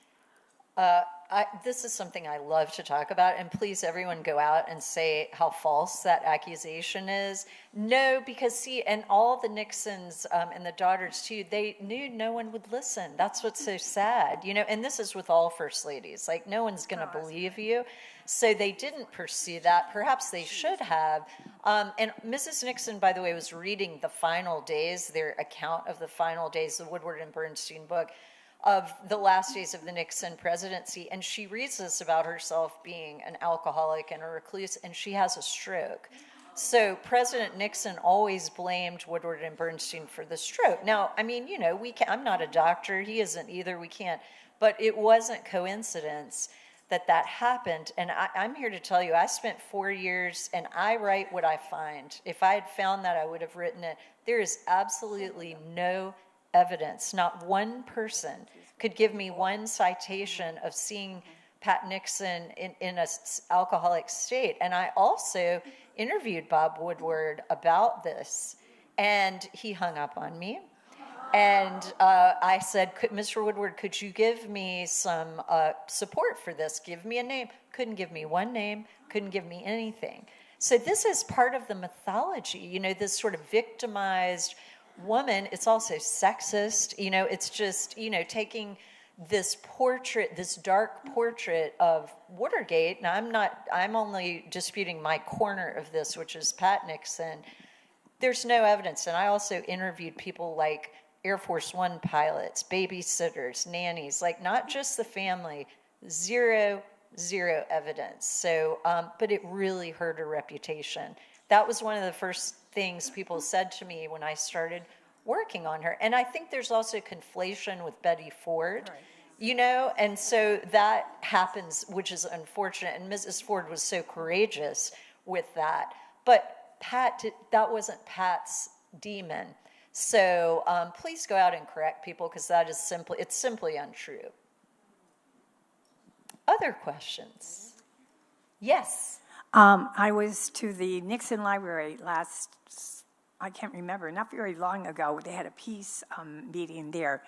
This is something I love to talk about, and please, everyone, go out and say how false that accusation is. No, because see, and all the Nixons and the daughters too, they knew no one would listen. That's what's so sad, you know. And this is with all first ladies; like no one's going to believe you. So they didn't pursue that. Perhaps they should have. And Mrs. Nixon, by the way, was reading the final days, their account of the final days, the Woodward and Bernstein book, of the last days of the Nixon presidency, and she reads this about herself being an alcoholic and a recluse, and she has a stroke. So President Nixon always blamed Woodward and Bernstein for the stroke. Now, I mean, you know, I'm not a doctor, he isn't either, we can't, but it wasn't coincidence that happened. And I'm here to tell you, I spent 4 years, and I write what I find. If I had found that, I would have written it. There is absolutely no evidence. Not one person could give me one citation of seeing Pat Nixon in an alcoholic state. And I also interviewed Bob Woodward about this, and he hung up on me. And I said, Mr. Woodward, could you give me some support for this? Give me a name. Couldn't give me one name, couldn't give me anything. So this is part of the mythology, you know, this sort of victimized woman. It's also sexist, you know, it's just, you know, taking this portrait, this dark portrait of Watergate. Now, I'm only disputing my corner of this, which is Pat Nixon. There's no evidence. And I also interviewed people like Air Force One pilots, babysitters, nannies, like not just the family, zero evidence. So, but it really hurt her reputation. That was one of the first things people said to me when I started working on her. And I think there's also conflation with Betty Ford, you know, and so that happens, which is unfortunate. And Mrs. Ford was so courageous with that. But that wasn't Pat's demon. So please go out and correct people, because it's simply untrue. Other questions? Yes.
I was to the Nixon Library I can't remember, not very long ago. They had a peace meeting there,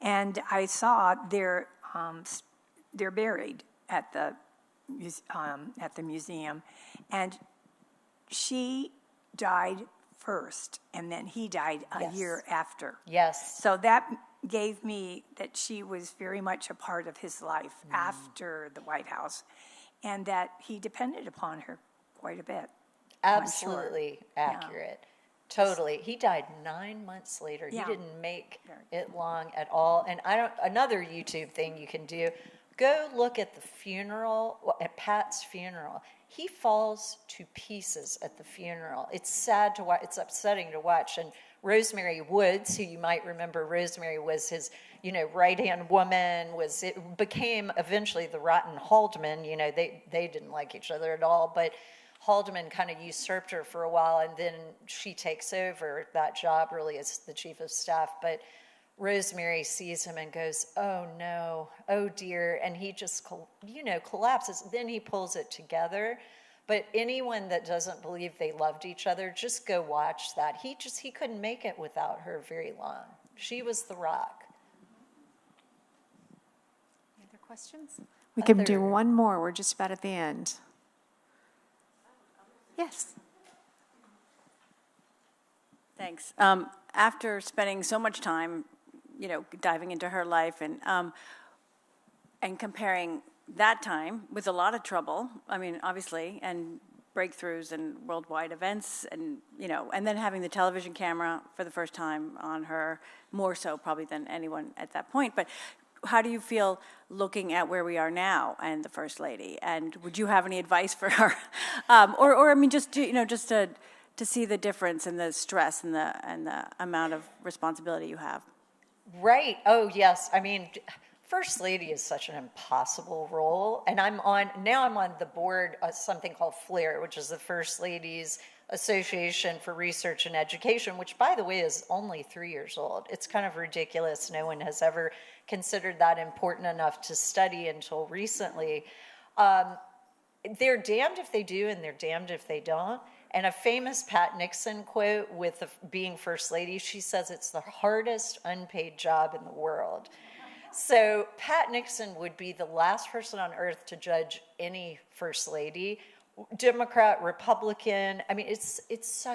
and I saw they're buried at the museum, and she died first, and then he died a year after.
Yes.
So that gave me that she was very much a part of his life after the White House, and that he depended upon her quite a bit.
Absolutely accurate.
Yeah.
Totally. He died 9 months later.
Yeah.
He didn't make it long at all. And another YouTube thing you can do, go look at the funeral, at Pat's funeral. He falls to pieces at the funeral. It's sad to watch. It's upsetting to watch. And Rosemary Woods, who you might remember, Rosemary was his, you know, right-hand woman, became eventually the rotten Haldeman. You know, they didn't like each other at all, but Haldeman kind of usurped her for a while, and then she takes over that job really as the chief of staff. But Rosemary sees him and goes, oh no, oh dear, and he just, collapses. Then he pulls it together. But anyone that doesn't believe they loved each other, just go watch that. He couldn't make it without her very long. She was the rock.
Any other questions? We can do
Other-
one more. We're just about at the end. Yes.
Thanks. After spending so much time, diving into her life and comparing that time with a lot of trouble, I mean, obviously, and breakthroughs and worldwide events, and and then having the television camera for the first time on her, more so probably than anyone at that point. But how do you feel looking at where we are now and the First Lady? And would you have any advice for her, or I mean, just to see the difference and the stress and the amount of responsibility you have?
Right. Oh, yes. I mean, First Lady is such an impossible role. And I'm on the board of something called FLAIR, which is the First Ladies Association for Research and Education, which, by the way, is only 3 years old. It's kind of ridiculous. No one has ever considered that important enough to study until recently. They're damned if they do and they're damned if they don't. And a famous Pat Nixon quote with being First Lady, she says it's the hardest unpaid job in the world. So Pat Nixon would be the last person on earth to judge any First Lady, Democrat, Republican. I mean, it's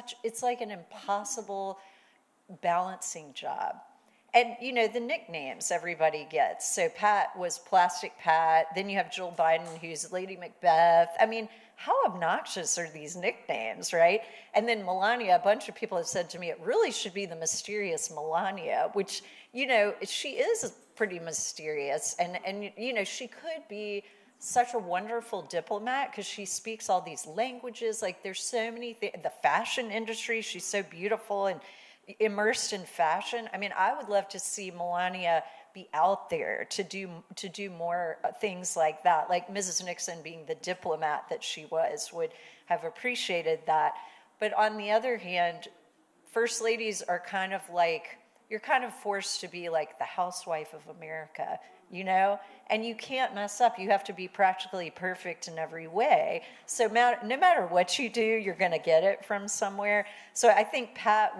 like an impossible balancing job. And, the nicknames everybody gets. So Pat was Plastic Pat. Then you have Jill Biden, who's Lady Macbeth. I mean, how obnoxious are these nicknames, right? And then Melania, a bunch of people have said to me, it really should be the mysterious Melania, which, she is pretty mysterious. And she could be such a wonderful diplomat because she speaks all these languages. Like, there's so many things. The fashion industry, she's so beautiful and immersed in fashion. I mean, I would love to see Melania be out there to do more things like that. Like Mrs. Nixon being the diplomat that she was, would have appreciated that. But on the other hand, First Ladies are kind of like, you're kind of forced to be like the housewife of America, and you can't mess up. You have to be practically perfect in every way. So no matter what you do, you're going to get it from somewhere. So I think Pat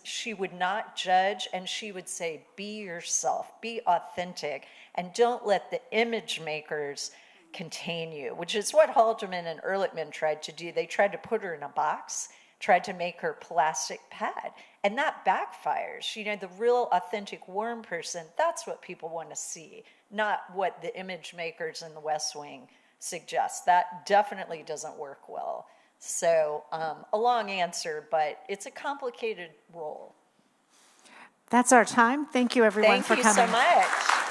she would not judge, and she would say, be yourself, be authentic, and don't let the image makers contain you, which is what Haldeman and Ehrlichman tried to do. They tried to put her in a box, tried to make her Plastic Pat. And that backfires. The real authentic warm person, that's what people want to see, not what the image makers in the West Wing suggest. That definitely doesn't work well. So a long answer, but it's a complicated role.
That's our time. Thank you, everyone, for coming.
Thank you so much.